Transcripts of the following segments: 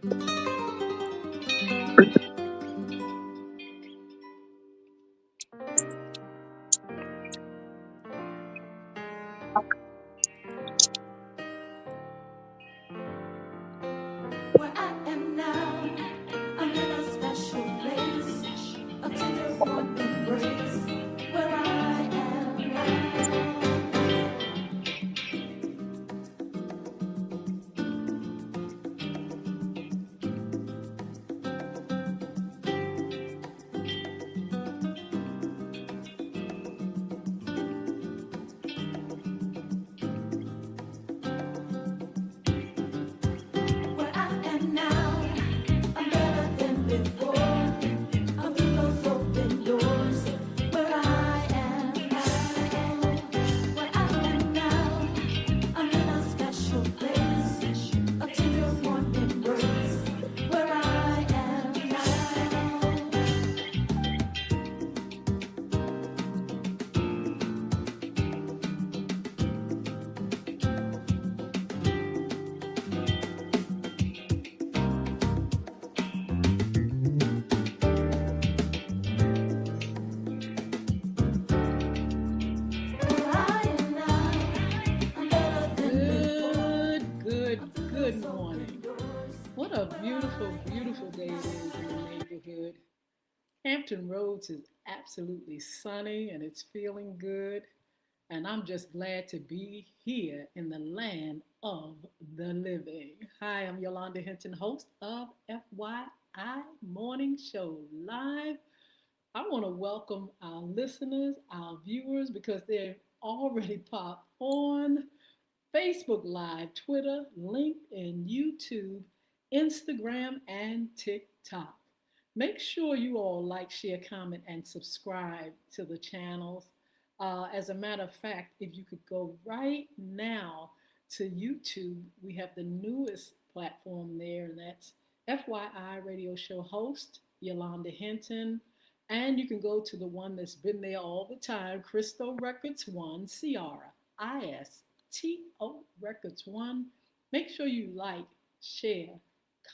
Where I am now, I'm in a special place, a tender warm embrace. Where I am now. Where I am now, I'm better than before. I'm through those open doors. Where I am now, where I am now, I'm in a special place, a tender warm embrace. Where I am now. Where I am now, I'm better than before. Good morning. What a beautiful, beautiful day it is in the neighborhood. Hampton Roads is absolutely sunny and it's feeling good. And I'm just glad to be here in the land of the living. Hi, I'm Yolanda Hinton, host of FYI Morning Show Live. I want to welcome our listeners, our viewers, because they've already popped on Facebook Live, Twitter, LinkedIn, YouTube, Instagram, and TikTok. Make sure you all like, share, comment, and subscribe to the channels. As a matter of fact, if you could go right now to YouTube, we have the newest platform there, and that's FYI Radio Show host Yolanda Hinton. And you can go to the one that's been there all the time, Crystal Records One, Ciara, ISTO Records One. Make sure you like, share,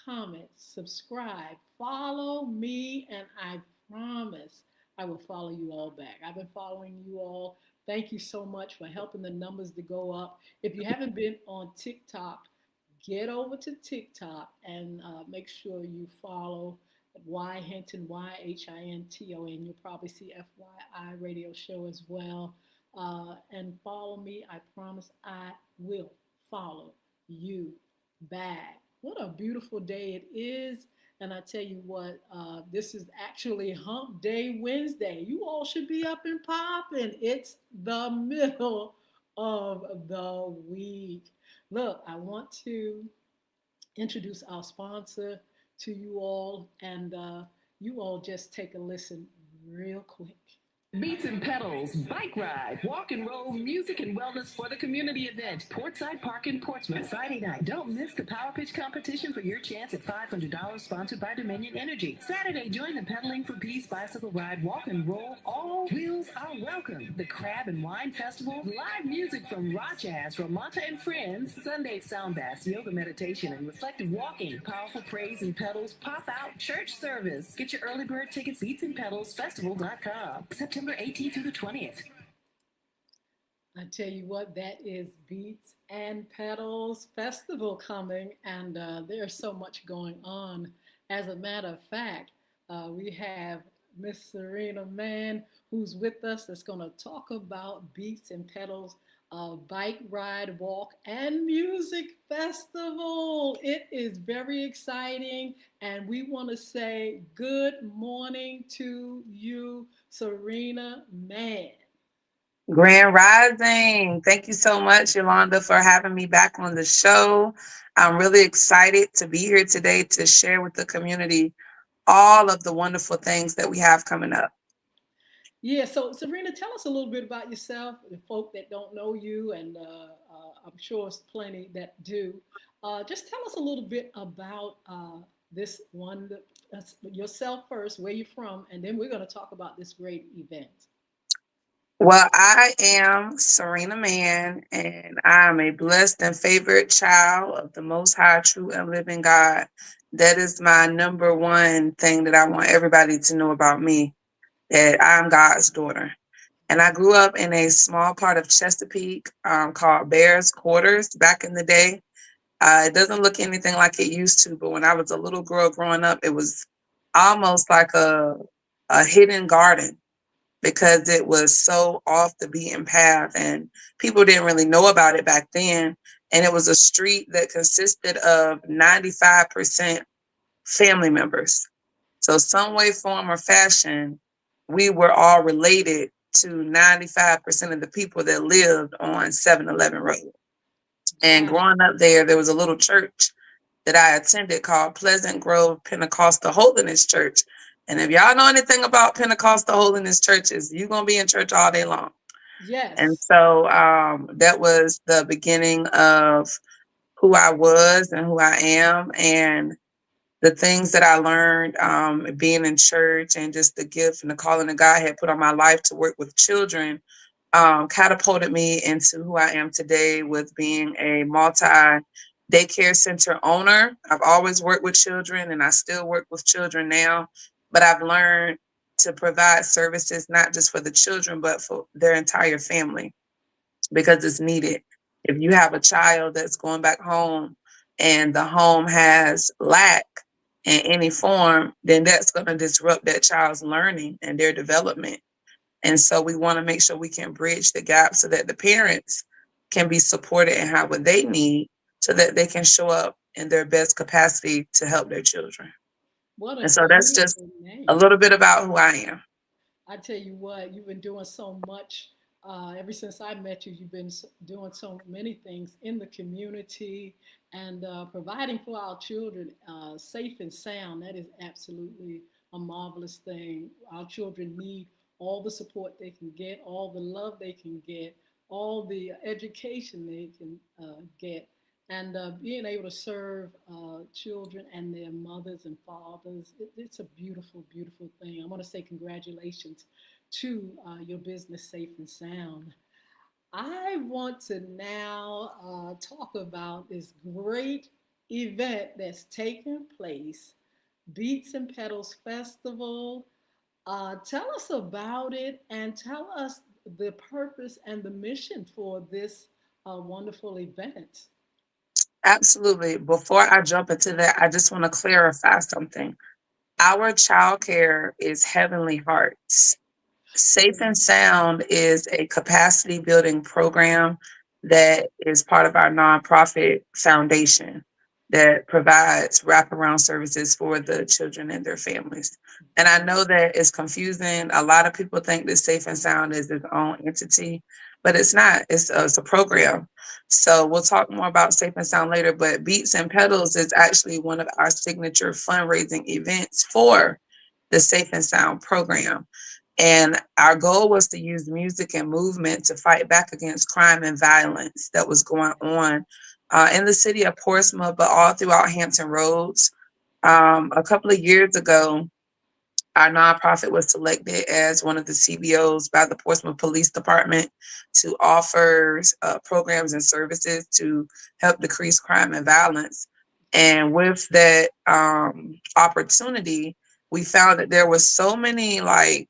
comment, subscribe, follow me, and I promise I will follow you all back. I've been following you all. Thank you so much for helping the numbers to go up. If you haven't been on TikTok, get over to TikTok and make sure you follow Y Hinton, YHINTON. You'll probably see FYI Radio Show as well. And follow me. I promise I will follow you back. What a beautiful day it is. And I tell you what, this is actually Hump Day Wednesday. You all should be up and popping. It's the middle of the week. Look, I want to introduce our sponsor to you all, and you all just take a listen real quick. Beats and Pedals, bike ride, walk and roll, music and wellness for the community event. Portside Park in Portsmouth, Friday night. Don't miss the Power Pitch competition for your chance at $500 sponsored by Dominion Energy. Saturday, join the Pedaling for Peace bicycle ride, walk and roll. All wheels are welcome. The Crab and Wine Festival, live music from Rock Jazz, Ramanta and Friends. Sunday sound baths, yoga meditation, and reflective walking. Powerful praise and pedals, pop out, church service. Get your early bird tickets, beatsandpedalsfestival.com. September 18th through the 20th. I tell you what, that is Beats and Pedals Festival coming, and there's so much going on. As a matter of fact, we have Miss Serena Mann, who's with us, that's going to talk about Beats and Pedals Bike Ride, Walk, and Music Festival. It is very exciting, and we want to say good morning to you, Serena Mann. Grand Rising. Thank you so much, Yolanda, for having me back on the show. I'm really excited to be here today to share with the community all of the wonderful things that we have coming up. Yeah, so Serena, tell us a little bit about yourself, the folk that don't know you, and I'm sure it's plenty that do. Just tell us a little bit about this one, yourself first, where you're from, and then we're going to talk about this great event. Well, I am Serena Mann, and I am a blessed and favored child of the Most High, true and living God. That is my number one thing that I want everybody to know about me, that I'm God's daughter. And I grew up in a small part of Chesapeake called Bears Quarters back in the day. It doesn't look anything like it used to, but when I was a little girl growing up, it was almost like a hidden garden because it was so off the beaten path and people didn't really know about it back then. And it was a street that consisted of 95% family members. So, some way, form, or fashion, we were all related to 95% of the people that lived on 711 Road. And Wow. growing up there was a little church that I attended called Pleasant Grove Pentecostal Holiness Church. And if y'all know anything about Pentecostal Holiness churches, you're going to be in church all day long. And Yes. so that was the beginning of who I was and who I am. And the things that I learned being in church and just the gift and the calling that God had put on my life to work with children catapulted me into who I am today with being a multi daycare center owner. I've always worked with children and I still work with children now, but I've learned to provide services not just for the children, but for their entire family because it's needed. If you have a child that's going back home and the home has lack in any form, then that's going to disrupt that child's learning and their development. And so we want to make sure we can bridge the gap so that the parents can be supported and have what they need so that they can show up in their best capacity to help their children. What a And so that's just beautiful a name. little bit about who I am. I tell you what, you've been doing so much. Ever since I met you, you've been doing so many things in the community and providing for our children safe and sound. That is absolutely a marvelous thing. Our children need all the support they can get, all the love they can get, all the education they can get. And being able to serve children and their mothers and fathers, it's a beautiful, beautiful thing. I want to say congratulations to your business, Safe and Sound. I want to now talk about this great event that's taking place, Beats and Petals Festival. Tell us about it and tell us the purpose and the mission for this wonderful event. Absolutely. Before I jump into that, I just want to clarify something. Our childcare is Heavenly Hearts. Safe and Sound is a capacity building program that is part of our nonprofit foundation that provides wraparound services for the children and their families. And I know that it's confusing. A lot of people think that Safe and Sound is its own entity, but it's not. It's a program. So we'll talk more about Safe and Sound later. But Beats and Pedals is actually one of our signature fundraising events for the Safe and Sound program. And our goal was to use music and movement to fight back against crime and violence that was going on in the city of Portsmouth, but all throughout Hampton Roads. A couple of years ago, our nonprofit was selected as one of the CBOs by the Portsmouth Police Department to offer programs and services to help decrease crime and violence. And with that opportunity, we found that there was so many like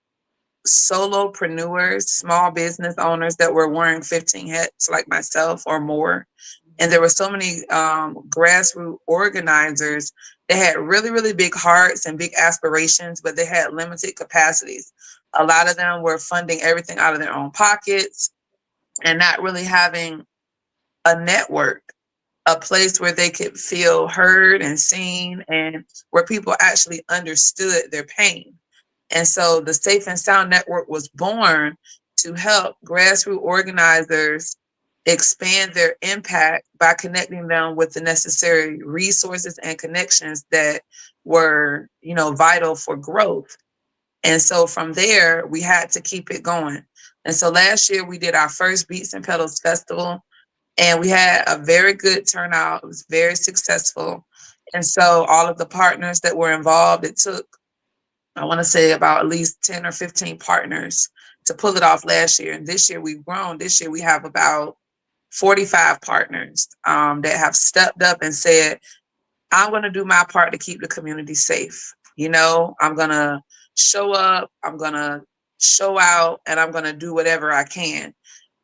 solopreneurs, small business owners that were wearing 15 hats like myself or more. And there were so many grassroots organizers that had really, really big hearts and big aspirations, but they had limited capacities. A lot of them were funding everything out of their own pockets and not really having a network, a place where they could feel heard and seen and where people actually understood their pain. And so the Safe and Sound Network was born to help grassroots organizers expand their impact by connecting them with the necessary resources and connections that were, vital for growth. And so from there, we had to keep it going. And so last year we did our first Beats and Pedals Festival, and we had a very good turnout. It was very successful. And so all of the partners that were involved, it took I want to say about at least 10 or 15 partners to pull it off last year. And this year we've grown. This year we have about 45 partners that have stepped up and said, I'm going to do my part to keep the community safe. You know, I'm going to show up, I'm going to show out, and I'm going to do whatever I can.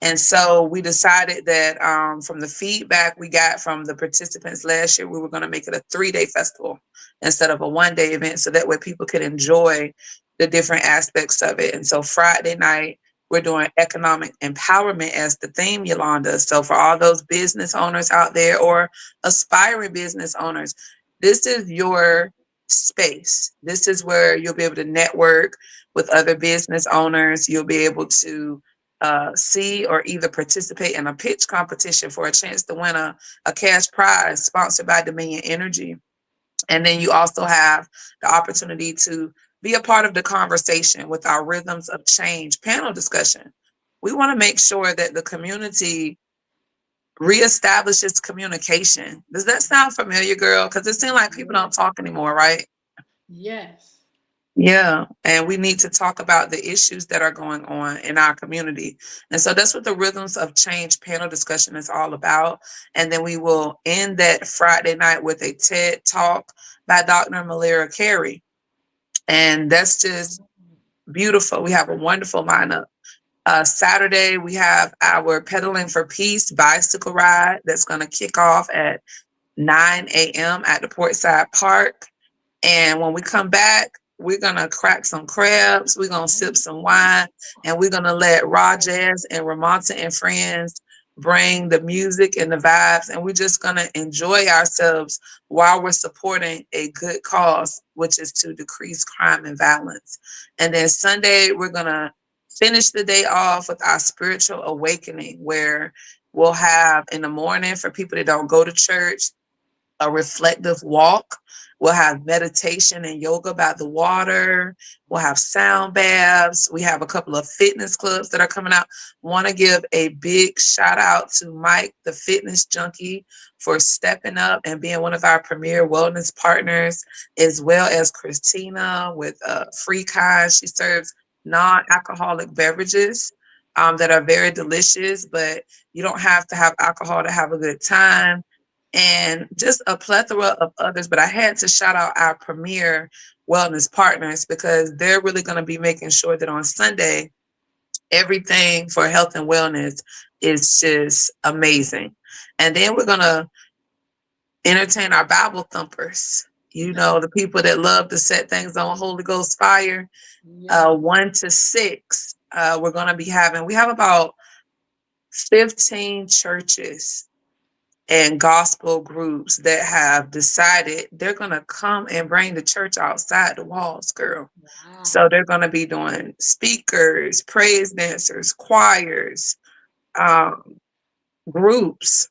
And so we decided that from the feedback we got from the participants last year, we were going to make it a 3-day festival instead of a 1-day event. So that way people could enjoy the different aspects of it. And so Friday night, we're doing economic empowerment as the theme, Yolanda. So for all those business owners out there or aspiring business owners, this is your space. This is where you'll be able to network with other business owners. You'll be able to see or either participate in a pitch competition for a chance to win a cash prize sponsored by Dominion Energy. And then you also have the opportunity to be a part of the conversation with our Rhythms of Change panel discussion. We want to make sure that the community reestablishes communication. Does that sound familiar, girl? Because it seems like people don't talk anymore, right? Yes. Yeah, and we need to talk about the issues that are going on in our community. And so that's what the Rhythms of Change panel discussion is all about. And then we will end that Friday night with a TED Talk by Dr. Malira Carey. And that's just beautiful. We have a wonderful lineup. Saturday, we have our Pedaling for Peace bicycle ride that's going to kick off at 9 a.m. at the Portside Park. And when we come back, we're going to crack some crabs, we're going to sip some wine, and we're going to let Raw Jazz and Ramonta and friends bring the music and the vibes, and we're just going to enjoy ourselves while we're supporting a good cause, which is to decrease crime and violence. And then Sunday, we're going to finish the day off with our spiritual awakening, where we'll have in the morning, for people that don't go to church, a reflective walk. We'll have meditation and yoga by the water. We'll have sound baths. We have a couple of fitness clubs that are coming out. Want to give a big shout out to Mike, the fitness junkie, for stepping up and being one of our premier wellness partners, as well as Christina with Free Kind. She serves non-alcoholic beverages that are very delicious, but you don't have to have alcohol to have a good time. And just a plethora of others. But I had to shout out our premier wellness partners, because they're really going to be making sure that on Sunday, everything for health and wellness is just amazing. And then we're going to entertain our Bible thumpers. You know, the people that love to set things on Holy Ghost fire. 1 to 6, we're going to be having, we have about 15 churches and gospel groups that have decided they're going to come and bring the church outside the walls, girl. Wow. So they're going to be doing speakers, praise dancers, choirs, groups,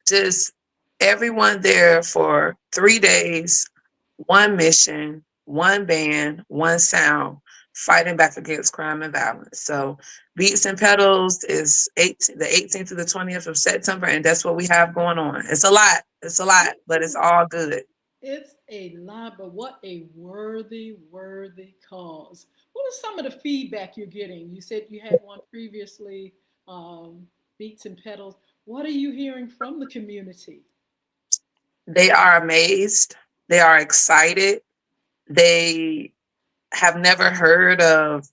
just everyone there for 3 days, one mission, one band, one sound, fighting back against crime and violence. So Beats and Pedals is the 18th to the 20th of September, and that's what we have going on. It's a lot, but it's all good. It's a lot, but what a worthy cause. What is some of the feedback you're getting? You said you had one previously, Beats and Pedals. What are you hearing from the community? They are amazed. They are excited. They have never heard of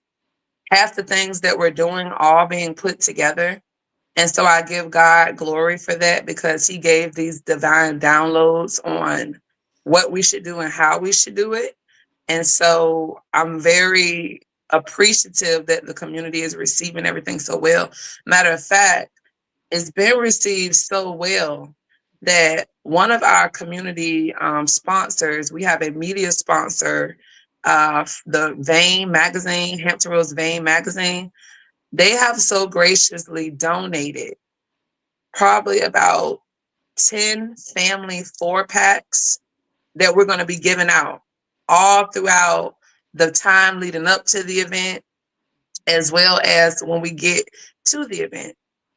half the things that we're doing all being put together. And so I give God glory for that, because he gave these divine downloads on what we should do and how we should do it. And so I'm very appreciative that the community is receiving everything so well. Matter of fact, it's been received so well that one of our community sponsors, we have a media sponsor, the Vane magazine, Hampton Roads Vane magazine, they have so graciously donated probably about 10 family 4-packs that we're going to be giving out all throughout the time leading up to the event, as well as when we get to the event.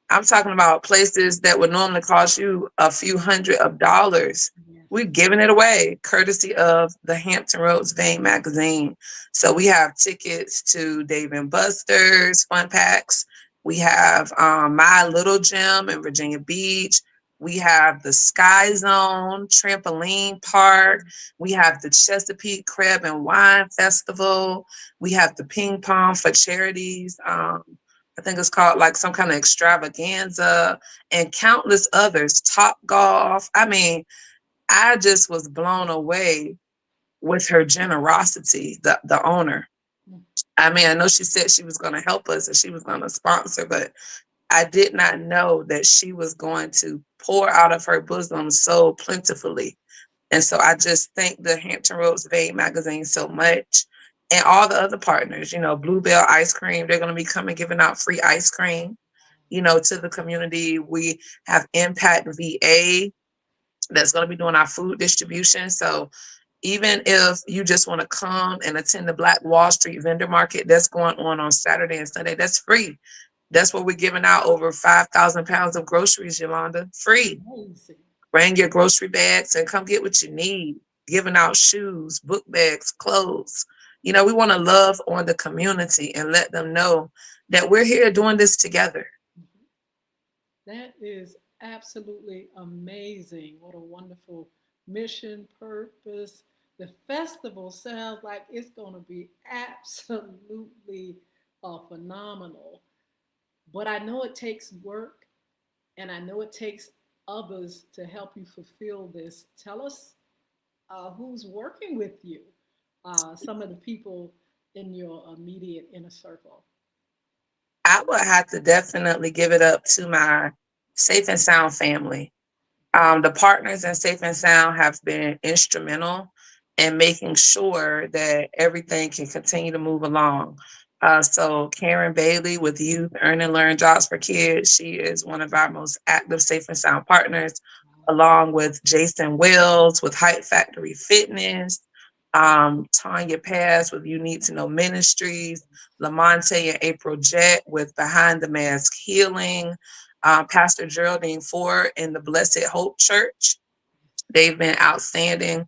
I'm talking about places that would normally cost you a few $100s we're giving it away courtesy of the Hampton Roads Vein magazine. So we have tickets to Dave and Buster's fun packs. We have My Little Gym in Virginia Beach. We have the Sky Zone trampoline park. We have the Chesapeake Crab and Wine Festival. We have the ping pong for charities. I think it's called like some kind of extravaganza and countless others. Top Golf. I mean, I just was blown away with her generosity, the owner. I mean, I know she said she was going to help us and she was going to sponsor, but I did not know that she was going to pour out of her bosom so plentifully. And so I just thank the Hampton Roads Vein magazine so much and all the other partners, Bluebell Ice Cream, they're going to be coming giving out free ice cream, to the community. We have Impact VA that's going to be doing our food distribution. So even if you just want to come and attend the Black Wall Street vendor market that's going on Saturday and Sunday, that's free. That's where we're giving out over 5,000 pounds of groceries, Yolanda, free. Amazing. Bring your grocery bags and come get what you need. Giving out shoes, book bags, clothes. We want to love on the community and let them know that we're here doing this together. That is absolutely amazing. What a wonderful mission, purpose. The festival sounds like it's going to be absolutely phenomenal. But I know it takes work and I know it takes others to help you fulfill this. Tell us who's working with you, some of the people in your immediate inner circle. I would have to definitely give it up to my Safe and Sound family. The partners in Safe and Sound have been instrumental in making sure that everything can continue to move along. So Karen Bailey with Youth Earn and Learn Jobs for Kids, she is one of our most active Safe and Sound partners, along with Jason Wells with Hype Factory Fitness, Tanya Pass with You Need to Know Ministries, Lamonte and April Jett with Behind the Mask Healing, Pastor Geraldine Ford in the Blessed Hope Church. They've been outstanding.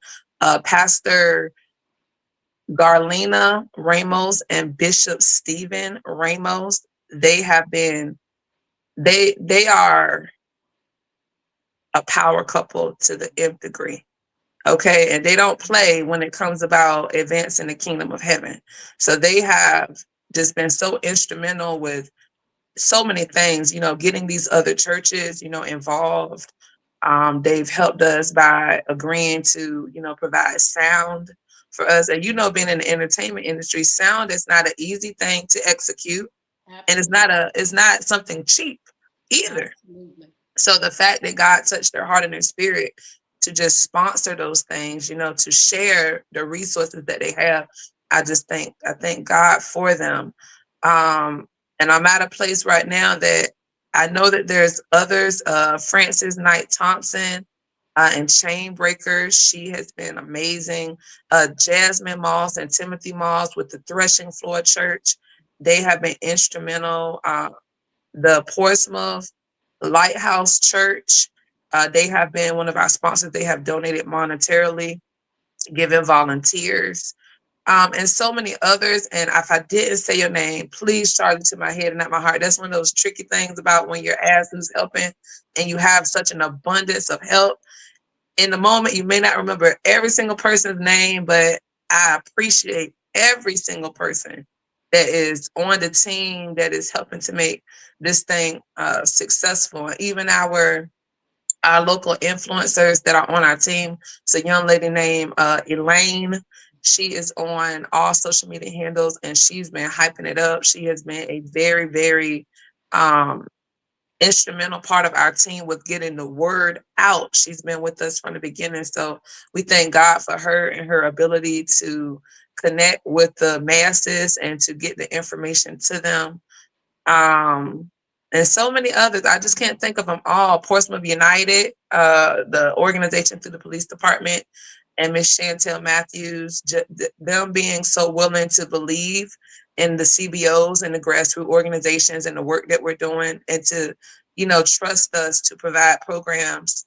Pastor Garlina Ramos and Bishop Stephen Ramos, they have been, they are a power couple to the nth degree. Okay. And they don't play when it comes about advancing the kingdom of heaven. So they have just been so instrumental with so many things, getting these other churches, involved. They've helped us by agreeing to, provide sound for us. And, being in the entertainment industry, sound is not an easy thing to execute. Absolutely. And it's not something cheap either. Absolutely. So the fact that God touched their heart and their spirit to just sponsor those things, to share the resources that they have, I thank God for them. And I'm at a place right now that I know that there's others, Frances Knight Thompson and Chain Breakers. She has been amazing. Jasmine Moss and Timothy Moss with the Threshing Floor Church. They have been instrumental. The Portsmouth Lighthouse Church, they have been one of our sponsors. They have donated monetarily, given volunteers. And so many others. And if I didn't say your name, please charge it to my head and not my heart. That's one of those tricky things about when you're asked who's helping and you have such an abundance of help. In the moment, you may not remember every single person's name, but I appreciate every single person that is on the team that is helping to make this thing successful. Even our local influencers that are on our team. It's a young lady named Elaine. She is on all social media handles and she's been hyping it up. She has been a very, very instrumental part of our team with getting the word out. She's been with us from the beginning. So we thank God for her and her ability to connect with the masses and to get the information to them. And so many others. I just can't think of them all. Portsmouth United, the organization through the police department, and Miss Chantel Matthews, them being so willing to believe in the CBOs and the grassroots organizations and the work that we're doing and to, trust us to provide programs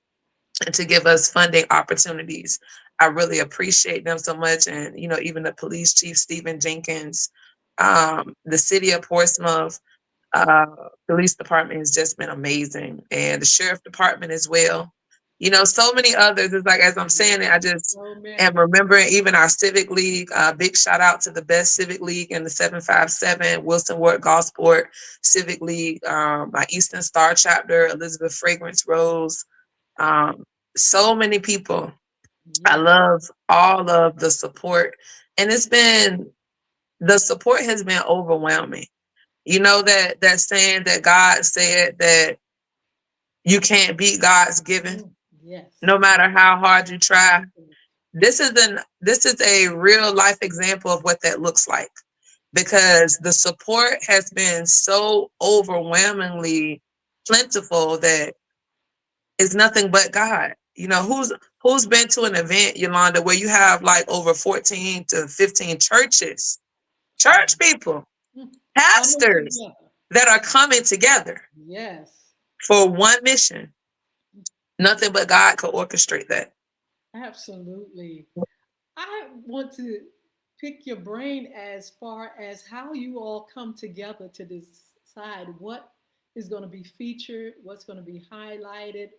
and to give us funding opportunities. I really appreciate them so much. And, even the police chief, Stephen Jenkins, the city of Portsmouth, uh, police department has just been amazing. And the sheriff department as well. So many others. It's like, as I'm saying it, I just So am many. remembering even our civic league. Big shout out to the best civic league in the 757, Wilson Ward Gosport Civic League, my Eastern Star chapter, Elizabeth Fragrance Rose, um, so many people. I Yes. love all of the support. And the support has been overwhelming. That saying that God said that you can't beat God's giving, Yes. no matter how hard you try. This is a real life example of what that looks like, because the support has been so overwhelmingly plentiful that it's nothing but God. Who's been to an event, Yolanda, where you have like over 14 to 15 church people, Coming pastors together. that are coming together Yes. for one mission? Nothing but God could orchestrate that. Absolutely. I want to pick your brain as far as how you all come together to decide what is going to be featured, what's going to be highlighted,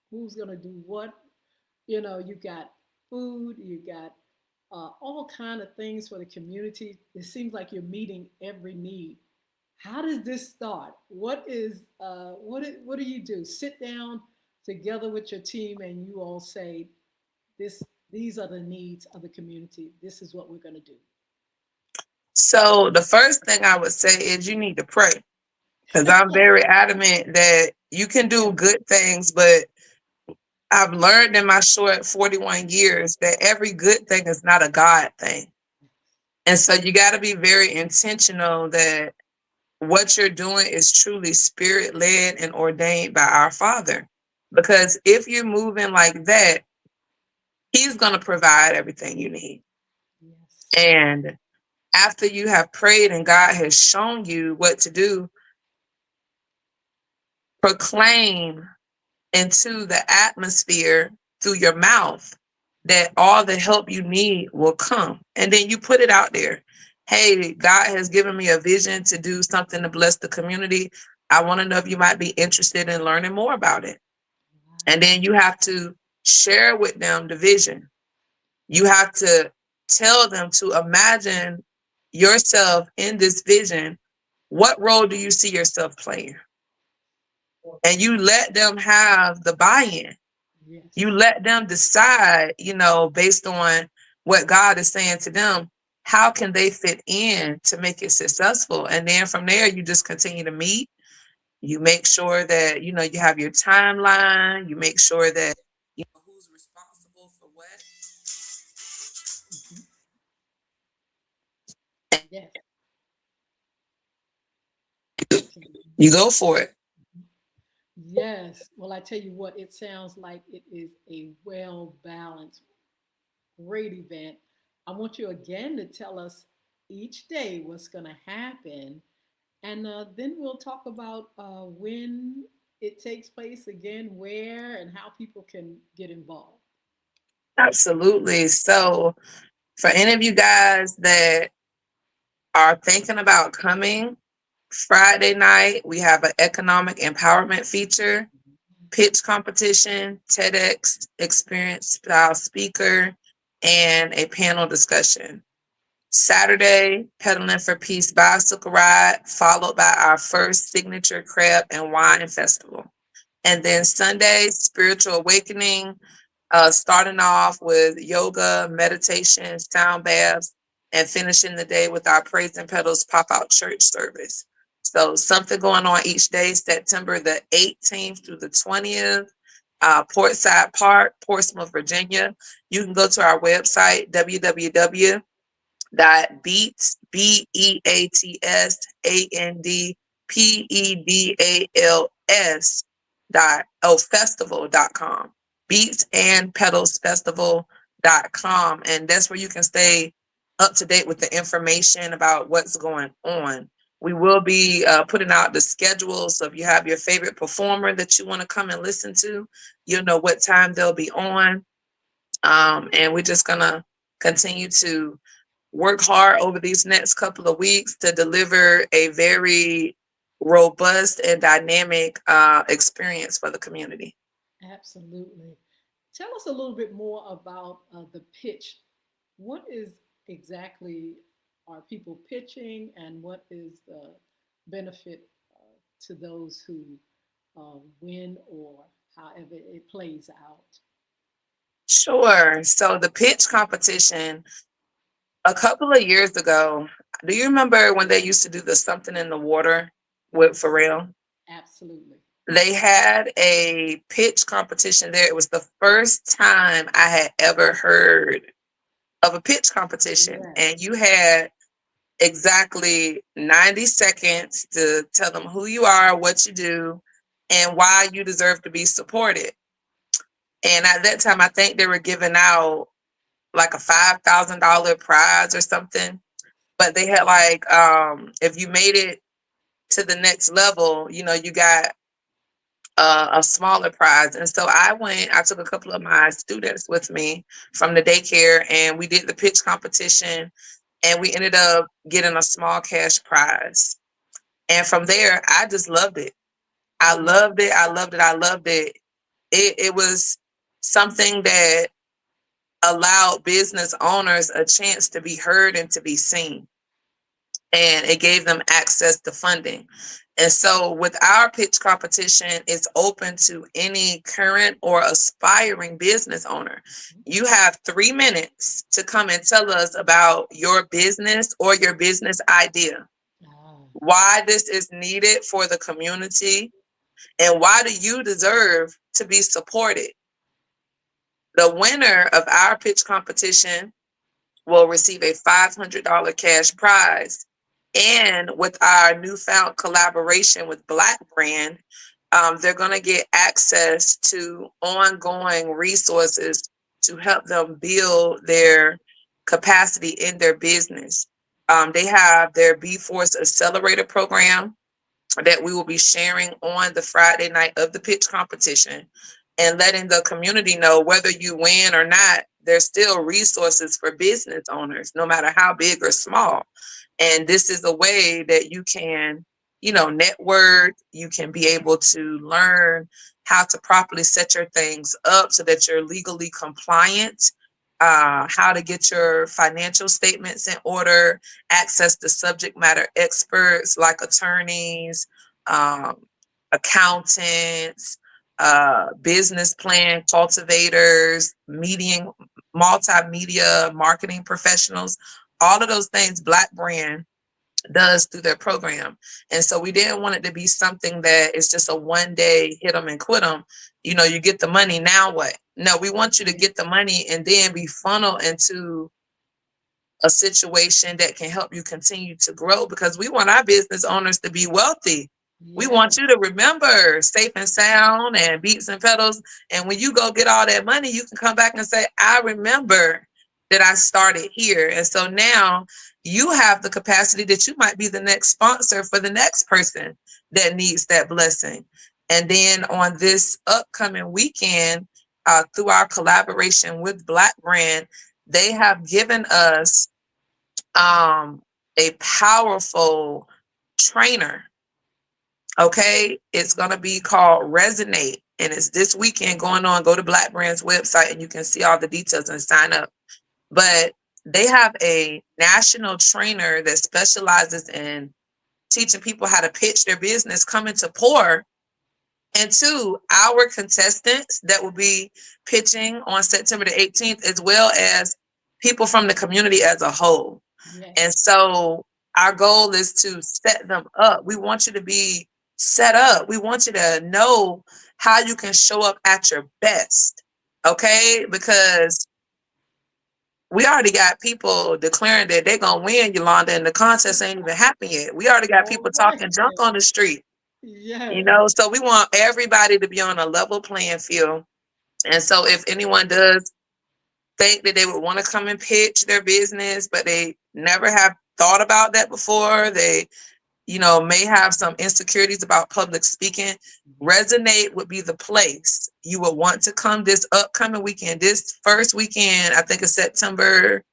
who's going to do what. You got food, you got all kind of things for the community. It seems like you're meeting every need. How does this start? What do you do? Sit down together with your team and you all say, these are the needs of the community. This is what we're going to do. So the first thing I would say is you need to pray, because I'm very adamant that you can do Yes. good things, but I've learned in my short 41 years that every good thing is not a God thing. And so you got to be very intentional that what you're doing is truly spirit led and ordained by our Father. Because if you're moving like that, He's going to provide everything you need. Yes. And after you have prayed and God has shown you what to do, proclaim into the atmosphere through your mouth that all the help you need will come. And then you put it out there. Hey, God has given me a vision to do something to bless the community. I want to know if you might be interested in learning more about it. And then you have to share with them the vision. You have to tell them to imagine yourself in this vision. What role do you see yourself playing? And you let them have the buy-in. You Yes. let them decide, based on what God is saying to them, how can they fit in to make it successful? And then from there, you just continue to meet. You make sure that, you have your timeline. You make sure that, who's responsible for what. Mhm. Yes. Okay. You go for it. Yes. Well, I tell you what, it sounds like it is a well balanced, great event. I want you again to tell us each day what's going to happen. And then we'll talk about when it takes place again, where, and how people can get involved. Absolutely. So for any of you guys that are thinking about coming, Friday night, we have an economic empowerment feature, pitch competition, TEDx experience style speaker, and a panel discussion. Saturday, Pedaling for Peace bicycle ride, followed by our first signature crab and wine festival. And then Sunday, spiritual awakening, starting off with yoga, meditation, sound baths, and finishing the day with our Praise and Pedals pop-out church service. So something going on each day, September the 18th through the 20th, Portside Park, Portsmouth, Virginia. You can go to our website, www.beats, beatsandpedals festival.com, beatsandpedalsfestival.com. And that's where you can stay up to date with the information about what's going on. We will be putting out the schedule. So if you have your favorite performer that you want to come and listen to, you'll know what time they'll be on. And we're just going to continue to work hard over these next couple of weeks to deliver a very robust and dynamic experience for the community. Absolutely. Tell us a little bit more about the pitch. What is exactly are people pitching, and what is the benefit to those who win or however it plays out? Sure. So the pitch competition a couple of years ago, do you remember when they used to do the something in the water with Yes, Pharrell? absolutely. They had a pitch competition there. It was the first time I had ever heard of a pitch competition. And Yes. you had exactly 90 seconds to tell them who you are, what you do, and why you deserve to be supported. And at that time, I think they were giving out like a $5,000 prize or something. But they had like, if you made it to the next level, you got a smaller prize. And so I took a couple of my students with me from the daycare, and we did the pitch competition, and we ended up getting a small cash prize. And from there, I just loved it. I Yeah. loved it. I loved it. I loved it. It was something that allowed business owners a chance to be heard and to be seen. And it gave them access to funding. And so with our pitch competition, it's open to any current or aspiring business owner. You have 3 minutes to come and tell us about your business or your business idea, Ah, why this is needed for the community, and why do you deserve to be supported. The winner of our pitch competition will receive a $500 cash prize. And with our newfound collaboration with Black Brand, they're going to get access to ongoing resources to help them build their capacity in their business. They have their B Force Accelerator program that we will be sharing on the Friday night of the pitch competition, and letting the community know whether you win or not, there's still resources for business owners, no matter how big or small. And this is a way that you can, network, you can be able to learn how to properly set your things up so that you're legally compliant, how to get your financial statements in order, access to subject matter experts like attorneys, um, accountants, business plan cultivators, multimedia marketing professionals, all of those things Black Brand does through their program. And so we didn't want it to be something that is just a one day hit them and quit them. You get the money, now what? No, we want you to get the money and then be funneled into a situation that can help you continue to grow, because we want our business owners to be wealthy. We want you yes. to remember Safe and Sound and Beats and Pedals. And when you go get all that money, you can come back and say, I remember that I started here. And so now you have the capacity that you might be the next sponsor for the next person that needs that blessing. And then on this upcoming weekend, through our collaboration with Black Brand, they have given us a powerful trainer. Okay, it's going to be called Resonate, and it's this weekend going on. Go to Black Brand's website and you can see all the details and sign up. But they have a national trainer that specializes in teaching people how to pitch their business coming to pour. And two, our contestants that will be pitching on September the 18th, as well as people from the community as a whole. And Yes. so our goal is to set them up. We want you to be set up. We want you to know how you can show up at your best. Okay? Because we already got people declaring that they're going to win, Yolanda, and the contest ain't even happened yet. We already got All people right. talking junk on the street, Yes. so we want everybody to be on a level playing field. And so if anyone does think that they would want to come and pitch their business, but they never have thought about that before, they may have some insecurities about public speaking, Resonate would be the place you would want to come this upcoming weekend. This first weekend, I think it's September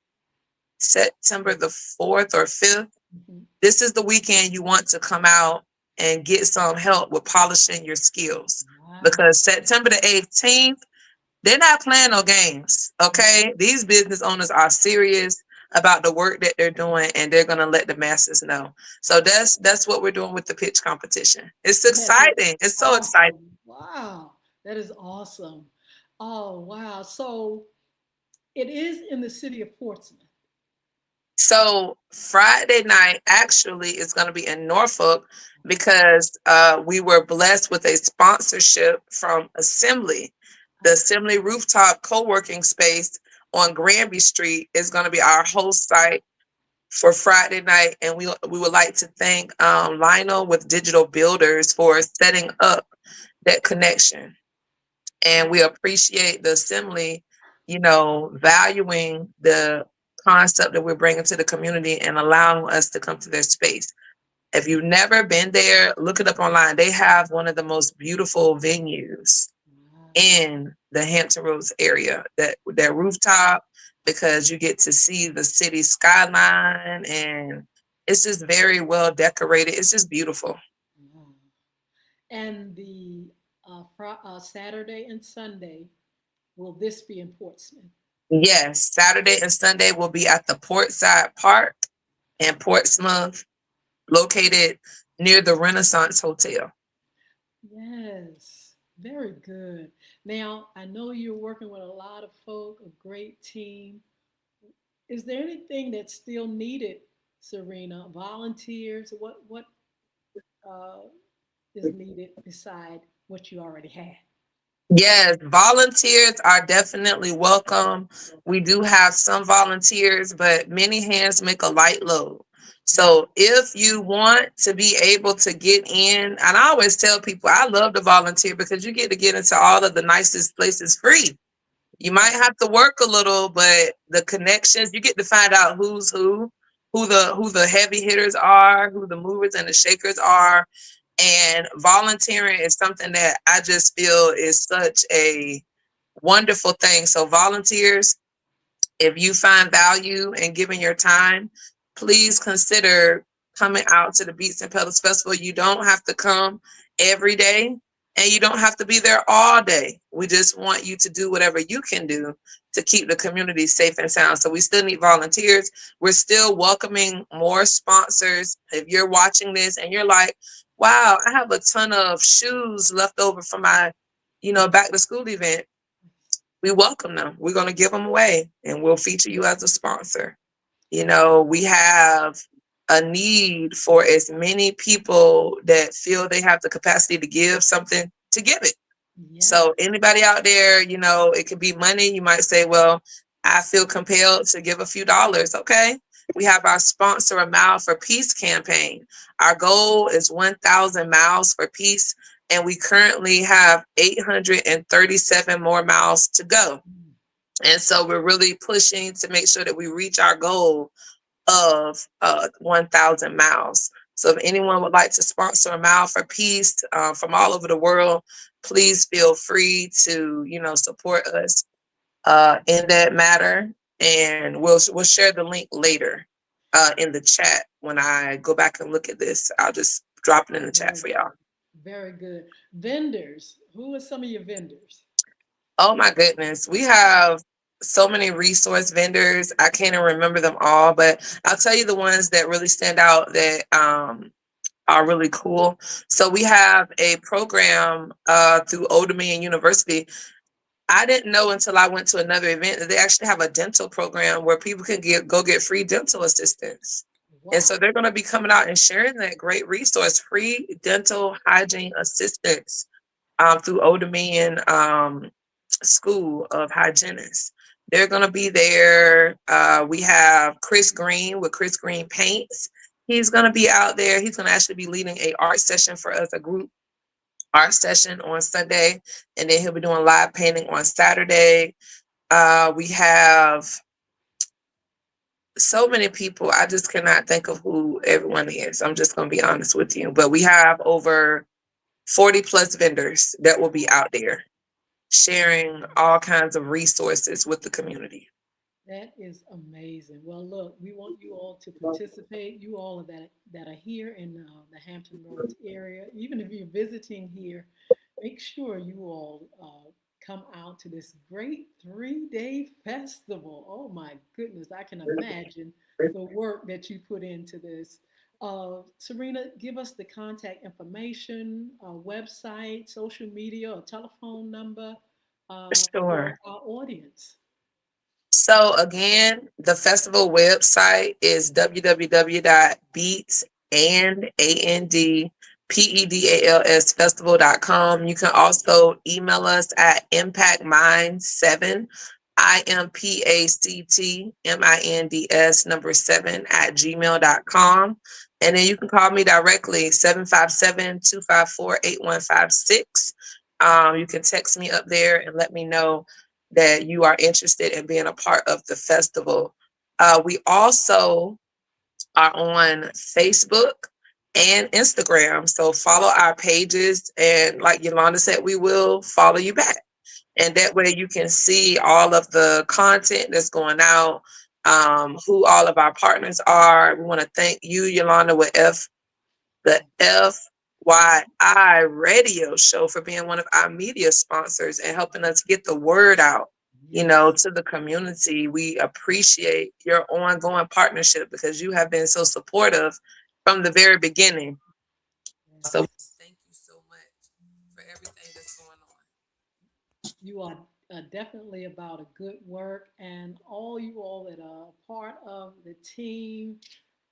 the 4th or 5th. Mhm. This is the weekend you want to come out and get some help with polishing your skills. Wow. Because September the 18th, they're not playing no games. Okay. These business owners are serious about the work that they're doing, and they're gonna let the masses know. So that's what we're doing with the pitch competition. It's That is exciting. It's so exciting. awesome. Wow. That is awesome. Oh, wow. So it is in the city of Portsmouth. So Friday night actually is going to be in Norfolk because we were blessed with a sponsorship from Assembly. The Assembly rooftop co-working space on Granby Street is going to be our host site for Friday night, and we would like to thank Lionel with Digital Builders for setting up that connection. And we appreciate the Assembly, valuing the concept that we're bringing to the community and allowing us to come to their space. If you've never been there, look it up online. They have one of the most beautiful venues Wow. in the Hampton Roads area, that rooftop, because you get to see the city skyline, and it's just very well decorated. It's just beautiful. Wow. And the Saturday and Sunday, will this be in Portsmouth? Yes, Saturday and Sunday will be at the Portside Park in Portsmouth, located near the Renaissance Hotel. Yes, very good. Now, I know you're working with a lot of folk, a great team. Is there anything that's still needed, Serena? Volunteers? What uh, is needed beside what you already had? Yes, volunteers are definitely welcome. We do have some volunteers, but many hands make a light load. So if you want to be able to get in, and I always tell people I love to volunteer because you get to get into all of the nicest places free. You might Yes. have to work a little, but the connections, you get to find out who's who the heavy hitters are, who the movers and the shakers are. And volunteering is something that I just feel is such a wonderful thing. So volunteers, if you find value in giving your time, please consider coming out to the Beats and Pedals Festival. You don't have to come every day, and you don't have to be there all day. We just want you to do whatever you can do to keep the community safe and sound. So we still need volunteers. We're still welcoming more sponsors. If you're watching this and you're like, wow, I have a ton of shoes left over from my, back to school event, we welcome them. We're going to give them away, and we'll feature you as a sponsor. We have a need for as many people that feel they have the capacity to give something to give it. Yes. So anybody out there, it could be money. You might say, well, I feel compelled to give a few dollars. Okay. We have our Sponsor a Mile for Peace campaign. Our goal is 1,000 miles for peace, and we currently have 837 more miles to go. And so we're really pushing to make sure that we reach our goal of 1,000 miles. So if anyone would like to sponsor a mile for peace from all over the world, please feel free to, support us in that matter. And we'll share the link later in the chat. When I go back and look at this, I'll just drop it in the chat Very for good. y'all. Very good. Vendors. Who are some of your vendors? Oh my goodness. We have so many resource vendors. I can't even remember them all, but I'll tell you the ones that really stand out that are really cool. So we have a program through Old Dominion University. I didn't know until I went to another event that they actually have a dental program where people can go get free dental assistance. And Wow. so they're going to be coming out and sharing that great resource, free dental hygiene assistance through Old Dominion School of Hygienists. They're going to be there. We have Chris Green with Chris Green Paints. He's going to be out there. He's going to actually be leading a art session for us, a group art session on Sunday, and then he'll be doing live painting on Saturday. We have so many people. I just cannot think of who everyone is. I'm just going to be honest with you. But we have over 40 plus vendors that will be out there sharing all kinds of resources with the community. That is amazing. Well, look, we want you all to participate. You all that are here in the Hampton Roads area, even if you're visiting here, make sure you all come out to this great 3 day festival. Oh my goodness, I can imagine the work that you put into this. Serena, give us the contact information, website, social media, or telephone number for Sure. our audience. So again, the festival website is www.beatsandpedals festival.com. You can also email us at impactminds7 IMPACTMINDS number 7 at gmail.com. And then you can call me directly 757-254-8156. You can text me up there and let me know that you are interested in being a part of the festival. We also are on Facebook and Instagram. So follow our pages. And like Yolanda said, we will follow you back. And that way you can see all of the content that's going out, who all of our partners are. We want to thank you, Yolanda, with the FYI radio show for being one of our media sponsors and helping us get the word out, Yes. to the community. We appreciate your ongoing partnership because you have been so supportive from the very beginning. So Yes. thank you so much for everything that's going You are definitely about a good work, and all you all that are part of the team,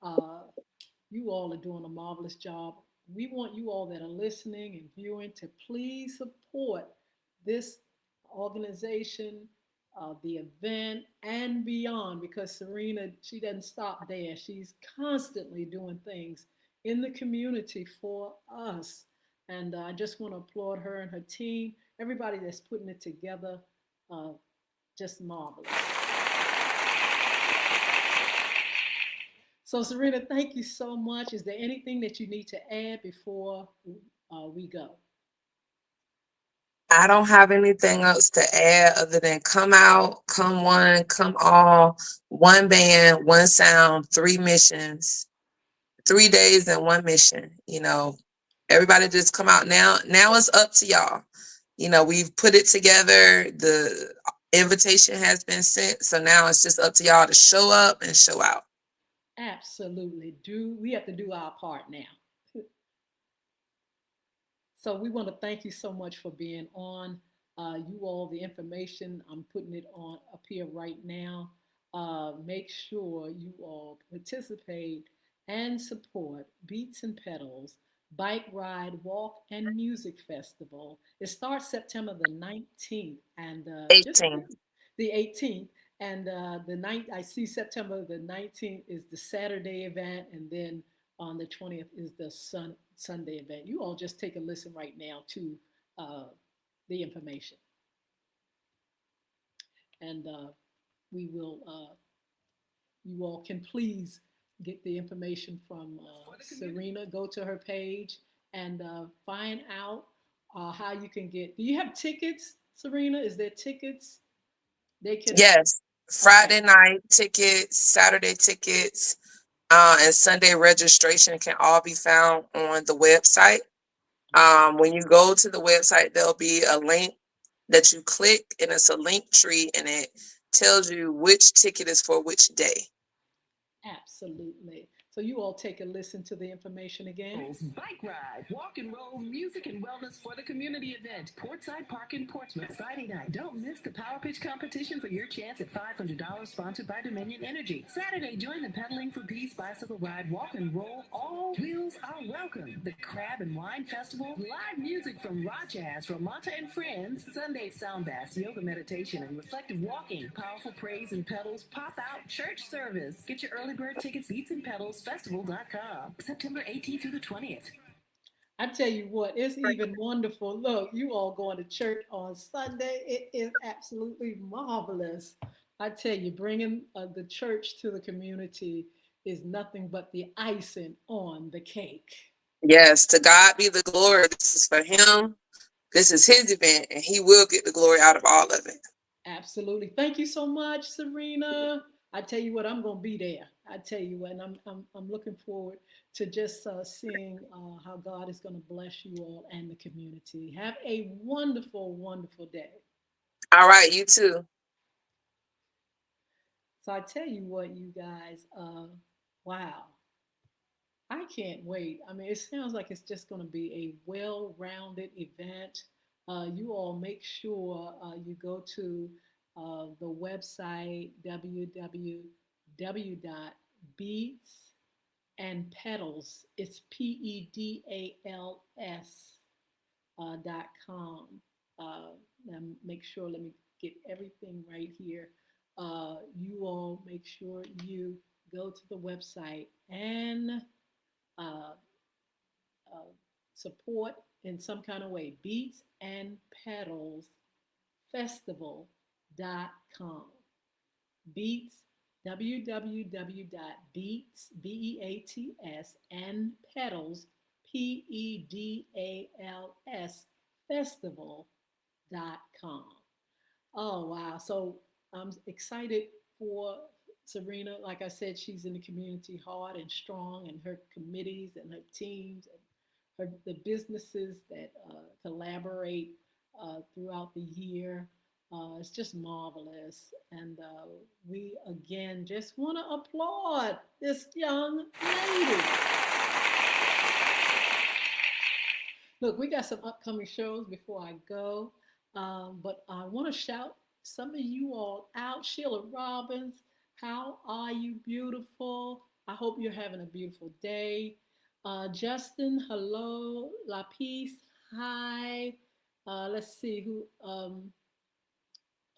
uh, you all are doing a marvelous job. We want you all that are listening and viewing to please support this organization, the event, and beyond because Serena, she doesn't stop there. She's constantly doing things in the community for us. And I just want to applaud her and her team, everybody that's putting it together. Uh, just marvelous. So, Serena, thank you so much. Is there anything that you need to add before we go? I don't have anything else to add other than come out, come one, come all, one band, one sound, three missions, 3 days and one mission. Everybody just come out now. Now it's up to y'all. We've put it together. The invitation has been sent. So now it's just up to y'all to show up and show out. Absolutely. Do we have to do our part now? So we want to thank you so much for being on. You all, the information, I'm putting it on up here right now. Make sure you all participate and support Beats and Pedals Bike Ride, Walk, and Music Festival. It starts September the 19th and just 18. the 18th. And the night I see September the 19th is the Saturday event, and then on the 20th is the Sunday event. You all just take a listen right now to uh, the information, and we will. You all can please get the information from Serena. Go to her page and find out how you can get. Do you have tickets, Serena? Is there tickets they can? Yes. Okay, Friday night tickets, Saturday tickets, and Sunday registration can all be found on the website. When you go to the website, there'll be a link that you click, and it's a link tree, and it tells you which ticket is for which day. absolutely. So you all take a listen to the information again. Bike ride, walk and roll, music and wellness for the community event. Portside Park in Portsmouth, Friday night. Don't miss the Power Pitch competition for your chance at $500 sponsored by Dominion Energy. Saturday, join the Pedaling for Peace bicycle ride, walk and roll. All wheels are welcome. The Crab and Wine Festival, live music from Raw Jazz, Ramanta and Friends. Sunday sound baths, yoga meditation, and reflective walking. Powerful praise and pedals, pop out church service. Get your early bird tickets, Beats and Pedals Festival.com, September 18th through the 20th. I tell you what, it's even wonderful. Look, you all going to church on Sunday. It is absolutely marvelous. I tell you, bringing the church to the community is nothing but the icing on the cake. Yes, to God be the glory. This is for him. This is his event, and he will get the glory out of all of it. Absolutely. Thank you so much, Serena. I tell you what, I'm going to be there. I tell you what, and I'm looking forward to just seeing how God is going to bless you all and the community. Have a wonderful, wonderful day. All right, you too. So I tell you what, you guys, wow, I can't wait. I mean, it sounds like it's just going to be a well rounded event. You all make sure you go to the website www.beatsandpedals. It's pedals.com. Now make sure, let me get everything right here. You all make sure you go to the website and uh, uh, support in some kind of way. Beats and Pedals Festival.com. Beats, www.beats, B-E-A-T-S, and pedals, P-E-D-A-L-S, festival.com. Oh, wow. So I'm excited for Serena. Like I said, she's in the community hard and strong, and her committees and her teams and the businesses that collaborate throughout the year. It's just marvelous. And we again just want to applaud this young lady. Look, we got some upcoming shows before I go, but I want to shout some of you all out. Sheila Robbins, how are you, beautiful? I hope you're having a beautiful day. Justin, hello. La Peace, hi. Let's see who.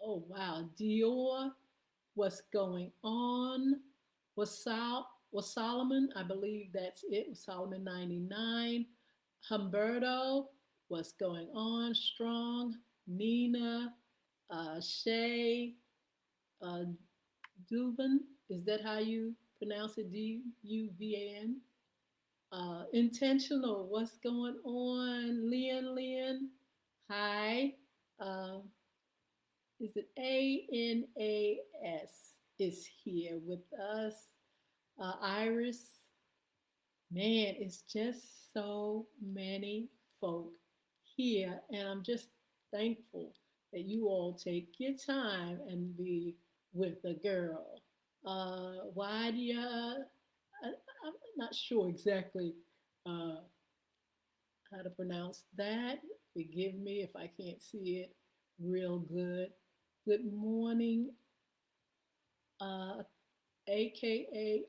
Oh wow, Dior, what's going on? Was Solomon? I believe that's it. Was Solomon 99? Humberto, what's going on? Strong, Nina, Shay, uh, Dubin. Is that how you pronounce it? Duvan. Intentional. What's going on? Leon. Hi. Uh, is it ANAS is here with us. Iris, man, it's just so many folk here, and I'm just thankful that you all take your time and be with the girl. Why do you? I'm not sure exactly uh, how to pronounce that. Forgive me if I can't see it real good. Good morning, uh, AKAMARI.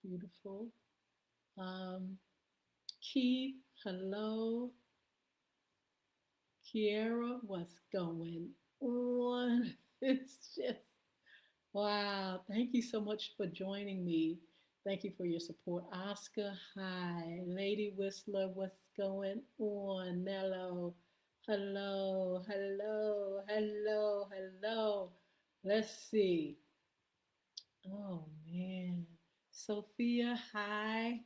Beautiful. Um, Keith, hello. Kiara, what's going on? It's just, wow. Thank you so much for joining me. Thank you for your support. Oscar, hi. Lady Whistler, what's going on? Nello, hello. Let's see. Oh, man. Sophia, hi.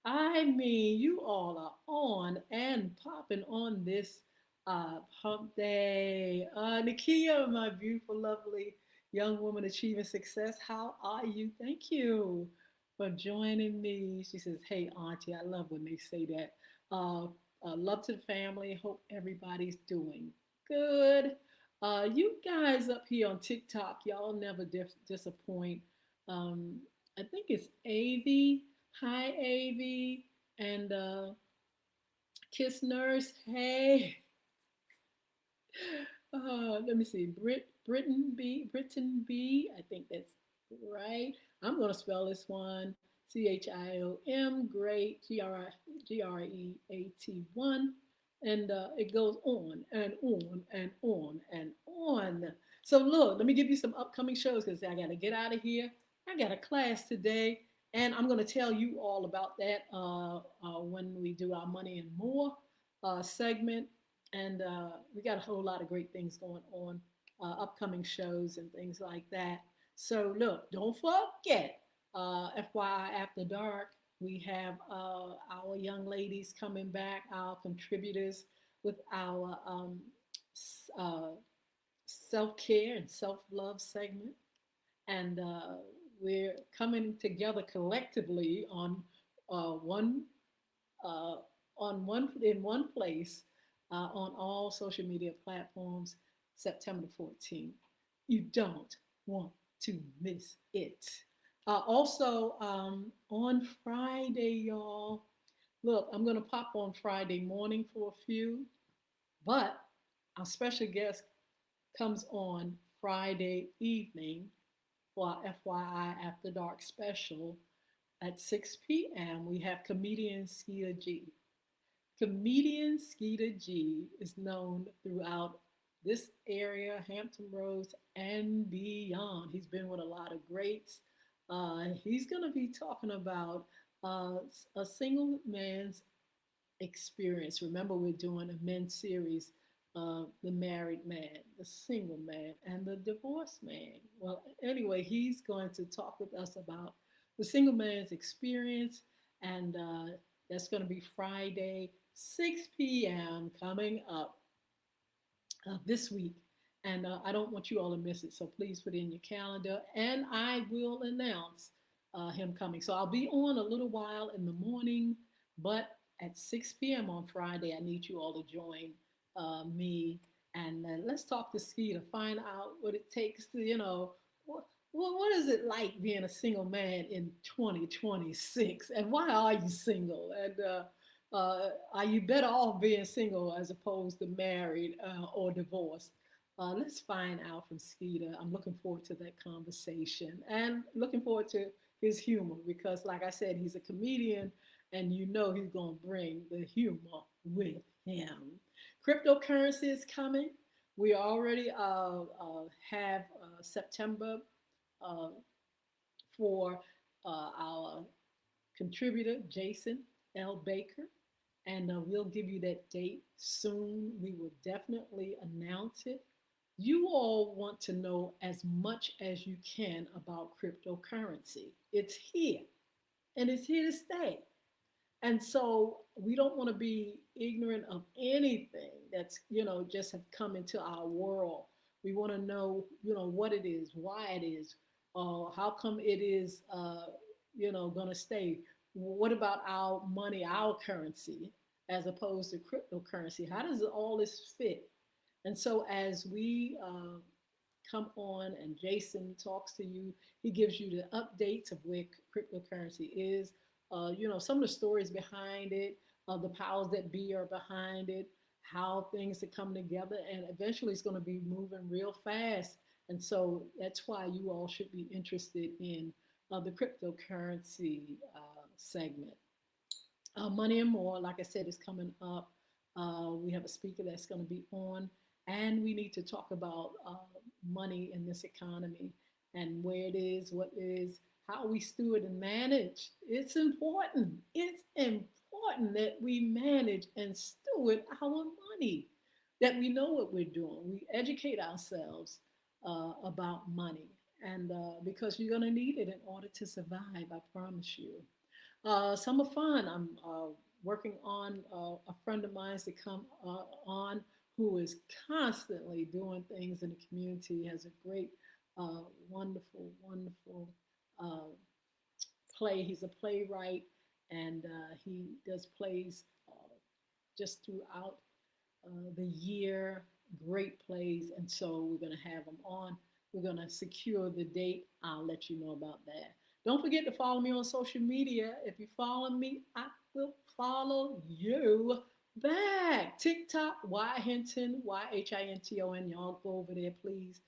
I mean, you all are on and popping on this hump day. Nakia, my beautiful, lovely young woman achieving success, how are you? Thank you for joining me. She says, hey, Auntie, I love when they say that. Uh, love to the family. Hope everybody's doing good. You guys up here on TikTok, y'all never disappoint. Um, I think it's Avi. Hi, Avi. And Kiss Nurse. Hey. Let me see. Britton B. I think that's right. I'm going to spell this one CHIOM. Great. GREAT1. And it goes on and on and on and on. So, look, let me give you some upcoming shows because I got to get out of here. I got a class today. And I'm going to tell you all about that when we do our Money and More segment. And we got a whole lot of great things going on upcoming shows and things like that. So look, don't forget, FYI After Dark, we have our young ladies coming back, our contributors with our uh, self care and self love segment. And we're coming together collectively one uh, on one in one place on all social media platforms September 14th. You don't want to miss it. Also, on Friday, y'all, look, I'm going to pop on Friday morning for a few, but our special guest comes on Friday evening for our FYI After Dark special at 6 p.m. We have comedian Skeeter G. Comedian Skeeter G is known throughout this area, Hampton Roads, and beyond. He's been with a lot of greats. He's going to be talking about uh, a single man's experience. Remember, we're doing a men's series, the married man, the single man, and the divorced man. Well, anyway, he's going to talk with us about the single man's experience, and that's going to be Friday, 6 p.m. coming up this week. And I don't want you all to miss it. So please put it in your calendar. And I will announce him coming. So I'll be on a little while in the morning, but at 6 p.m. on Friday, I need you all to join me. And let's talk to Ski to find out what it takes to, what is it like being a single man in 2026? And why are you single? And are you better off being single as opposed to married or divorced? Let's find out from Skeeter. I'm looking forward to that conversation and looking forward to his humor because, like I said, he's a comedian and you know he's going to bring the humor with him. Cryptocurrency is coming. We already have September uh, for our contributor, Jason L. Baker. And we'll give you that date soon. We will definitely announce it. You all want to know as much as you can about cryptocurrency. It's here and it's here to stay. And so we don't want to be ignorant of anything that's, just have come into our world. We want to know, what it is, why it is, how come it is, going to stay. What about our money, our currency, as opposed to cryptocurrency? How does all this fit? And so as we come on and Jason talks to you, he gives you the updates of where cryptocurrency is, some of the stories behind it, the powers that be are behind it, how things are coming together, and eventually it's going to be moving real fast. And so that's why you all should be interested in the cryptocurrency segment. Money and More, like I said, is coming up. We have a speaker that's going to be on, and we need to talk about money in this economy and where it is, what it is, how we steward and manage. It's important. It's important that we manage and steward our money, that we know what we're doing. We educate ourselves about money, and because you're going to need it in order to survive, I promise you. Summer fun. I'm working on a friend of mine to come on who is constantly doing things in the community, has a great, wonderful, wonderful uh, play. He's a playwright and he does plays just throughout the year, great plays. And so we're going to have him on. We're going to secure the date. I'll let you know about that. Don't forget to follow me on social media. If you follow me, I will follow you back. TikTok, Y Hinton, YHINTON. Y'all go over there, please.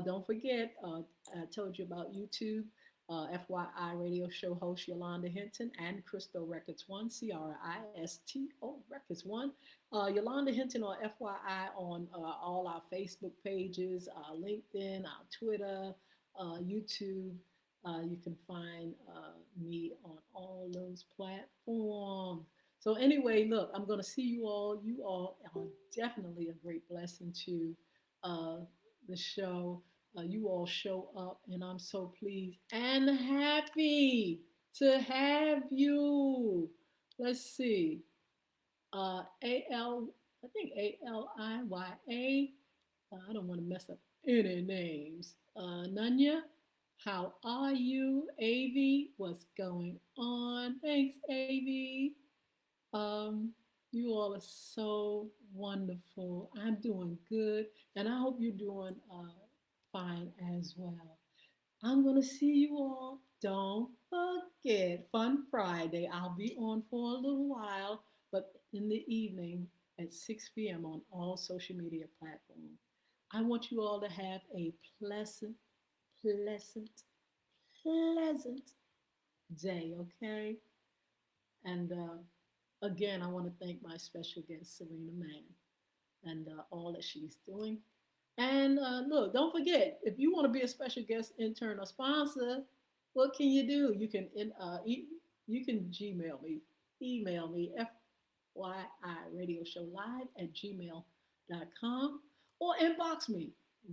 Don't forget, I told you about YouTube. FYI radio show host Yolanda Hinton and Cristo Records One, CRISTO Records One. Yolanda Hinton or FYI on all our Facebook pages, LinkedIn, our Twitter, YouTube. You can find me on all those platforms. So anyway, look, I'm going to see you all. You all are definitely a great blessing to the show. You all show up, and I'm so pleased and happy to have you. Let's see. I think ALIYA. I don't want to mess up any names. Nunya, how are you? AV, what's going on? Thanks, AV. Um, you all are so wonderful. I'm doing good, and I hope you're doing fine as well. I'm going to see you all. Don't forget, Fun Friday. I'll be on for a little while, but in the evening at 6 p.m. on all social media platforms. I want you all to have a pleasant, pleasant day, okay? And again, I want to thank my special guest, Serena Mann, and all that she's doing. And look, don't forget, if you want to be a special guest, intern, or sponsor, what can you do? You can Gmail me, email me, FYI Radio Show Live at gmail.com, or inbox me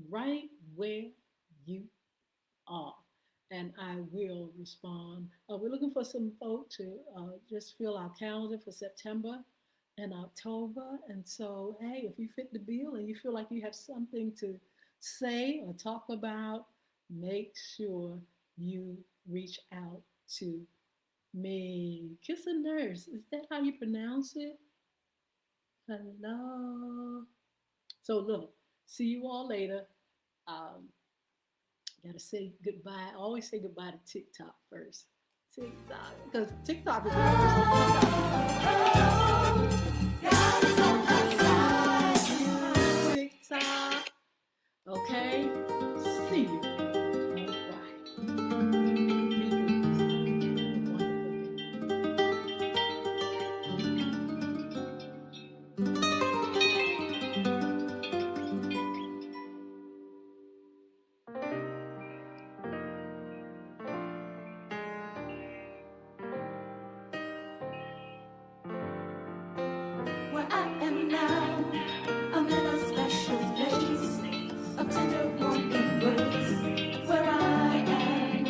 right where you are. And I will respond. We're looking for some folk to just fill our calendar for September and October. And so, hey, if you fit the bill and you feel like you have something to say or talk about, make sure you reach out to me. Kiss a nurse. Is that how you pronounce it? Hello. So, look, see you all later. Um, Gotta say goodbye. I always say goodbye to TikTok first. TikTok, because TikTok is TikTok. Okay, see you on Where I am now, I'm in a special place of tender warm embrace. Where I am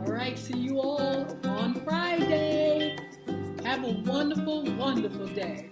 All right, see you all on Friday. Have a wonderful, wonderful day.